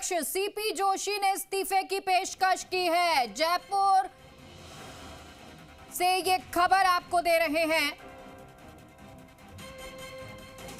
CP Joshi ने इस्तीफे की पेशकश की है। जयपुर से ये खबर आपको दे रहे हैं।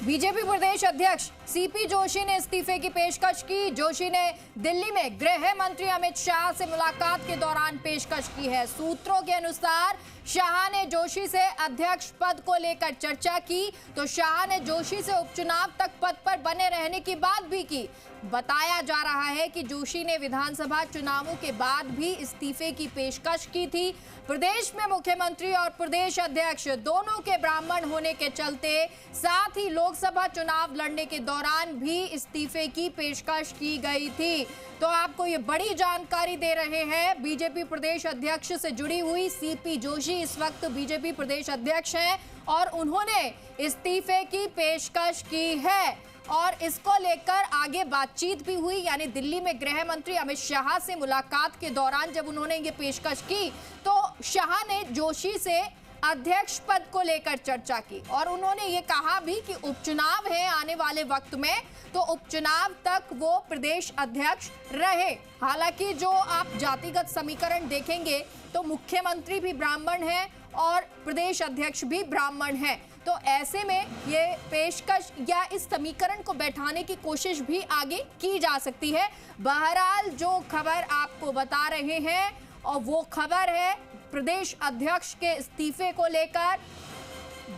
बीजेपी प्रदेश अध्यक्ष सीपी जोशी ने इस्तीफे की पेशकश की। जोशी ने दिल्ली में गृह मंत्री अमित शाह से मुलाकात के दौरान पेशकश की है। सूत्रों के अनुसार शाह ने जोशी से अध्यक्ष पद को लेकर चर्चा की, तो शाह ने जोशी से उपचुनाव तक पद पर बने रहने की बात भी की। बताया जा रहा है कि जोशी ने विधानसभा चुनावों के बाद भी इस्तीफे की पेशकश की थी। प्रदेश में मुख्यमंत्री और प्रदेश अध्यक्ष दोनों के ब्राह्मण होने के चलते, साथ ही लोकसभा चुनाव लड़ने के दौरान भी इस्तीफे की पेशकश की गई थी। तो आपको ये बड़ी जानकारी दे रहे हैं बीजेपी प्रदेश अध्यक्ष से जुड़ी हुई। सीपी जोशी इस वक्त बीजेपी प्रदेश अध्यक्ष हैं और उन्होंने इस्तीफे की पेशकश की है और इसको लेकर आगे बातचीत भी हुई। यानी दिल्ली में गृह मंत्री अमित शाह से मुलाकात के दौरान जब उन्होंने ये पेशकश की, तो शाह ने जोशी से अध्यक्ष पद को लेकर चर्चा की और उन्होंने ये कहा भी कि उपचुनाव है आने वाले वक्त में, तो उपचुनाव तक वो प्रदेश अध्यक्ष रहे। हालांकि जो आप जातिगत समीकरण देखेंगे तो मुख्यमंत्री भी ब्राह्मण है और प्रदेश अध्यक्ष भी ब्राह्मण है, तो ऐसे में ये पेशकश या इस समीकरण को बैठाने की कोशिश भी आगे की जा सकती है। बहरहाल जो खबर आपको बता रहे हैं और वो खबर है प्रदेश अध्यक्ष के इस्तीफे को लेकर।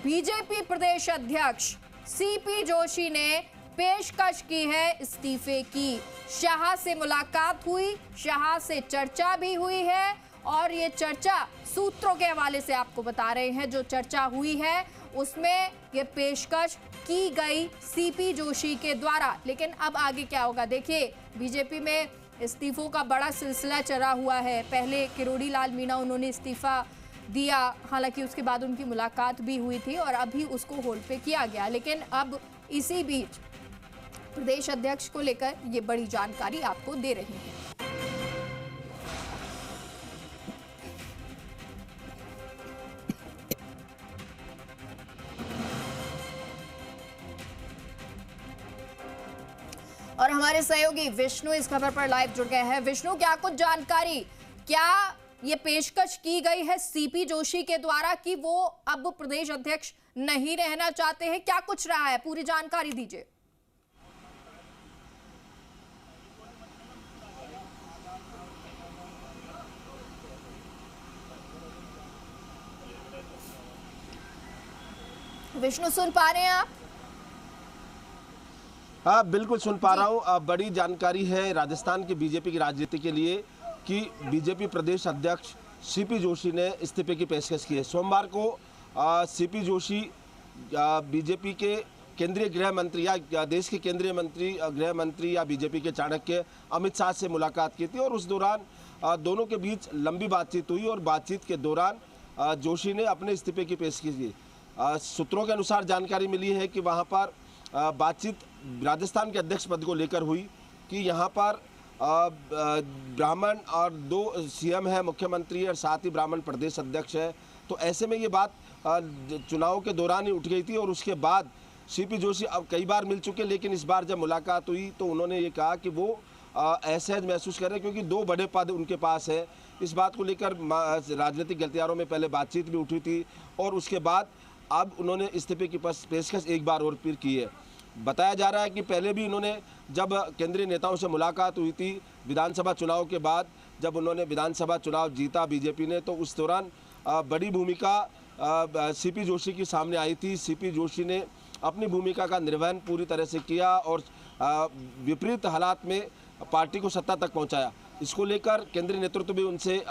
बीजेपी प्रदेश अध्यक्ष सीपी जोशी ने पेशकश की है इस्तीफे की। शाह से मुलाकात हुई, शाह से चर्चा भी हुई है और ये चर्चा सूत्रों के हवाले से आपको बता रहे हैं। जो चर्चा हुई है उसमें ये पेशकश की गई सीपी जोशी के द्वारा। लेकिन अब आगे क्या होगा देखिए, बीजेपी में इस्तीफों का बड़ा सिलसिला चला हुआ है। पहले किरोड़ी लाल मीणा उन्होंने इस्तीफा दिया, हालांकि उसके बाद उनकी मुलाकात भी हुई थी और अभी उसको होल्ड पे किया गया। लेकिन अब इसी बीच प्रदेश अध्यक्ष को लेकर ये बड़ी जानकारी आपको दे रही है। और हमारे सहयोगी विष्णु इस खबर पर लाइव जुड़ गए हैं। विष्णु, क्या कुछ जानकारी, क्या ये पेशकश की गई है सीपी जोशी के द्वारा कि वो अब प्रदेश अध्यक्ष नहीं रहना चाहते हैं? क्या कुछ रहा है, पूरी जानकारी दीजिए। विष्णु, सुन पा रहे हैं आप? हाँ, बिल्कुल सुन पा रहा हूँ। बड़ी जानकारी है राजस्थान की बीजेपी की राजनीति के लिए कि बीजेपी प्रदेश अध्यक्ष सीपी जोशी ने इस्तीफे की पेशकश की है। सोमवार को सीपी जोशी बीजेपी के केंद्रीय गृह मंत्री या देश के केंद्रीय मंत्री गृह मंत्री या बीजेपी के चाणक्य अमित शाह से मुलाकात की थी और उस दौरान दोनों के बीच लंबी बातचीत हुई और बातचीत के दौरान जोशी ने अपने इस्तीफे की पेशकश की। सूत्रों के अनुसार जानकारी मिली है कि वहाँ पर बातचीत राजस्थान के अध्यक्ष पद को लेकर हुई कि यहाँ पर ब्राह्मण और 2 सीएम है, मुख्यमंत्री और साथ ही ब्राह्मण प्रदेश अध्यक्ष है। तो ऐसे में ये बात चुनाव के दौरान ही उठ गई थी और उसके बाद सीपी जोशी अब कई बार मिल चुके, लेकिन इस बार जब मुलाकात हुई तो उन्होंने ये कहा कि वो असहज महसूस कर रहे क्योंकि 2 बड़े पद उनके पास है। इस बात को लेकर राजनीतिक गलियारों में पहले बातचीत भी उठी थी और उसके बाद अब उन्होंने इस्तीफे की पेशकश एक बार और फिर की है। बताया जा रहा है कि पहले भी इन्होंने जब केंद्रीय नेताओं से मुलाकात हुई थी विधानसभा चुनाव के बाद, जब उन्होंने विधानसभा चुनाव जीता बीजेपी ने, तो उस दौरान बड़ी भूमिका सीपी जोशी की सामने आई थी। सीपी जोशी ने अपनी भूमिका का निर्वहन पूरी तरह से किया और विपरीत हालात में पार्टी को सत्ता तक पहुंचाया। इसको लेकर केंद्रीय नेतृत्व भी उनसे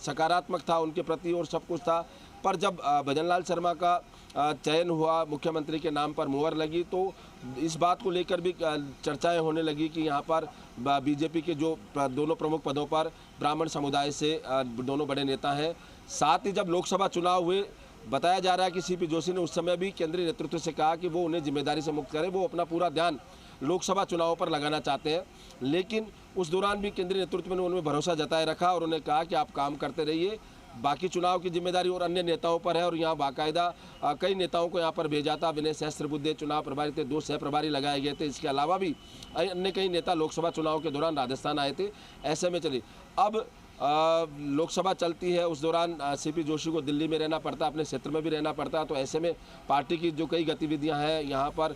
सकारात्मक था उनके प्रति और सब कुछ था। पर जब भजनलाल शर्मा का चयन हुआ, मुख्यमंत्री के नाम पर मुहर लगी, तो इस बात को लेकर भी चर्चाएं होने लगी कि यहाँ पर बीजेपी के जो दोनों प्रमुख पदों पर ब्राह्मण समुदाय से दोनों बड़े नेता हैं। साथ ही जब लोकसभा चुनाव हुए, बताया जा रहा है कि सीपी जोशी ने उस समय भी केंद्रीय नेतृत्व से कहा कि वो उन्हें जिम्मेदारी से मुक्त करें, वो अपना पूरा ध्यान लोकसभा चुनावों पर लगाना चाहते हैं। लेकिन उस दौरान भी केंद्रीय नेतृत्व ने उनमें भरोसा जताए रखा और उन्हें कहा कि आप काम करते रहिए, बाकी चुनाव की जिम्मेदारी और अन्य नेताओं पर है और यहाँ बाकायदा कई नेताओं को यहाँ पर भेजा था। विनय सहस्त्रबुद्धे चुनाव प्रभारी थे, 2 सह प्रभारी लगाए गए थे। इसके अलावा भी अन्य कई नेता लोकसभा चुनाव के दौरान राजस्थान आए थे। ऐसे में चलिए अब लोकसभा चलती है, उस दौरान सीपी जोशी को दिल्ली में रहना पड़ता है, अपने क्षेत्र में भी रहना पड़ता है। तो ऐसे में पार्टी की जो कई गतिविधियां हैं यहाँ पर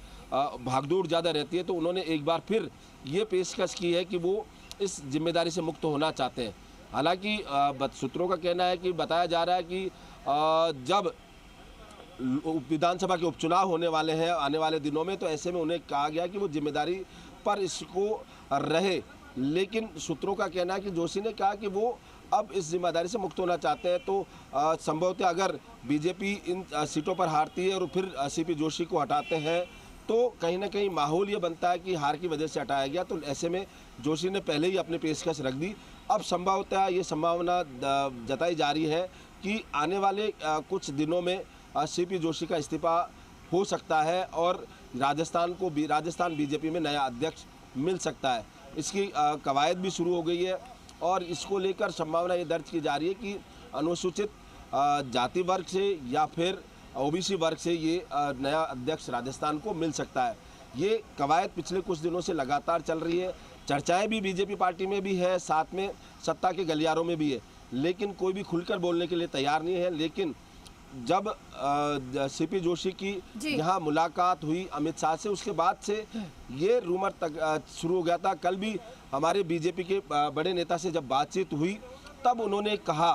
भागदौड़ ज़्यादा रहती है। तो उन्होंने एक बार फिर ये पेशकश की है कि वो इस जिम्मेदारी से मुक्त होना चाहते हैं। हालांकि सूत्रों का कहना है कि बताया जा रहा है कि जब विधानसभा के उपचुनाव होने वाले हैं आने वाले दिनों में, तो ऐसे में उन्हें कहा गया कि वो जिम्मेदारी पर इसको रहे। लेकिन सूत्रों का कहना है कि जोशी ने कहा कि वो अब इस जिम्मेदारी से मुक्त होना चाहते हैं। तो संभवतः अगर बीजेपी इन सीटों पर हारती है और फिर सीपी जोशी को हटाते हैं तो कहीं ना कहीं माहौल ये बनता है कि हार की वजह से हटाया गया। तो ऐसे में जोशी ने पहले ही अपनी पेशकश रख दी। अब संभवतः ये संभावना जताई जा रही है कि आने वाले कुछ दिनों में सीपी जोशी का इस्तीफा हो सकता है और राजस्थान बीजेपी में नया अध्यक्ष मिल सकता है। इसकी कवायद भी शुरू हो गई है और इसको लेकर संभावना ये दर्ज की जा रही है कि अनुसूचित जाति वर्ग से या फिर ओबीसी वर्ग से ये नया अध्यक्ष राजस्थान को मिल सकता है। ये कवायद पिछले कुछ दिनों से लगातार चल रही है। चर्चाएं भी बीजेपी पार्टी में भी है, साथ में सत्ता के गलियारों में भी है, लेकिन कोई भी खुलकर बोलने के लिए तैयार नहीं है। लेकिन जब सीपी जोशी की यहाँ मुलाकात हुई अमित शाह से, उसके बाद से ये रूमर तक शुरू हो गया था। कल भी हमारे बीजेपी के बड़े नेता से जब बातचीत हुई तब उन्होंने कहा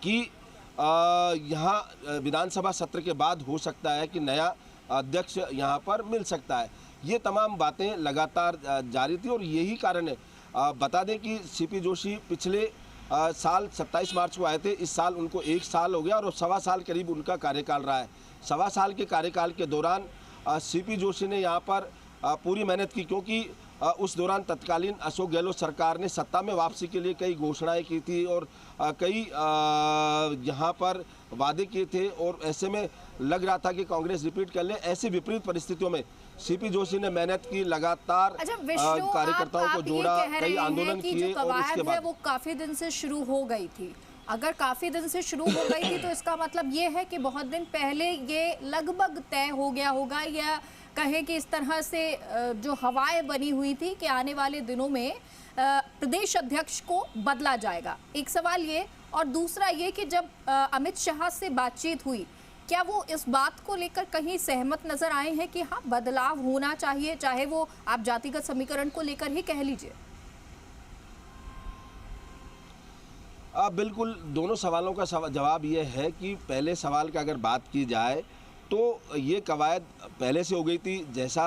कि यहाँ विधानसभा सत्र के बाद हो सकता है कि नया अध्यक्ष यहाँ पर मिल सकता है। ये तमाम बातें लगातार जारी थी और यही कारण है। बता दें कि सीपी जोशी पिछले साल 27 मार्च को आए थे। इस साल उनको 1 साल हो गया और 1.25 साल करीब उनका कार्यकाल रहा है। 1.25 साल के कार्यकाल के दौरान सीपी जोशी ने यहाँ पर पूरी मेहनत की, क्योंकि उस दौरान तत्कालीन अशोक गहलोत सरकार ने सत्ता में वापसी के लिए कई घोषणाएं की थी और कई यहाँ पर वादे किए थे और ऐसे में लग रहा था कि कांग्रेस रिपीट कर ले। ऐसी विपरीत परिस्थितियों में सीपी जोशी ने मेहनत की, लगातार कार्यकर्ताओं को जोड़ा, कई आंदोलन किए और इसके बाद वो काफी दिन से शुरू हो गई थी। अगर काफी दिन से शुरू हो गई थी तो इसका मतलब ये है कि बहुत दिन पहले ये लगभग तय हो गया होगा, या कहे कि इस तरह से जो हवाएं बनी हुई थी कि आने वाले दिनों में प्रदेश अध्यक्ष को बदला जाएगा। एक सवाल ये, और दूसरा ये कि जब अमित शाह से बातचीत हुई, क्या वो इस बात को लेकर कहीं सहमत नजर आए हैं कि हाँ बदलाव होना चाहिए, चाहे वो आप जातिगत समीकरण को लेकर ही कह लीजिए? बिल्कुल, दोनों सवालों का जवाब ये है कि पहले सवाल का अगर बात की जाए तो ये कवायद पहले से हो गई थी। जैसा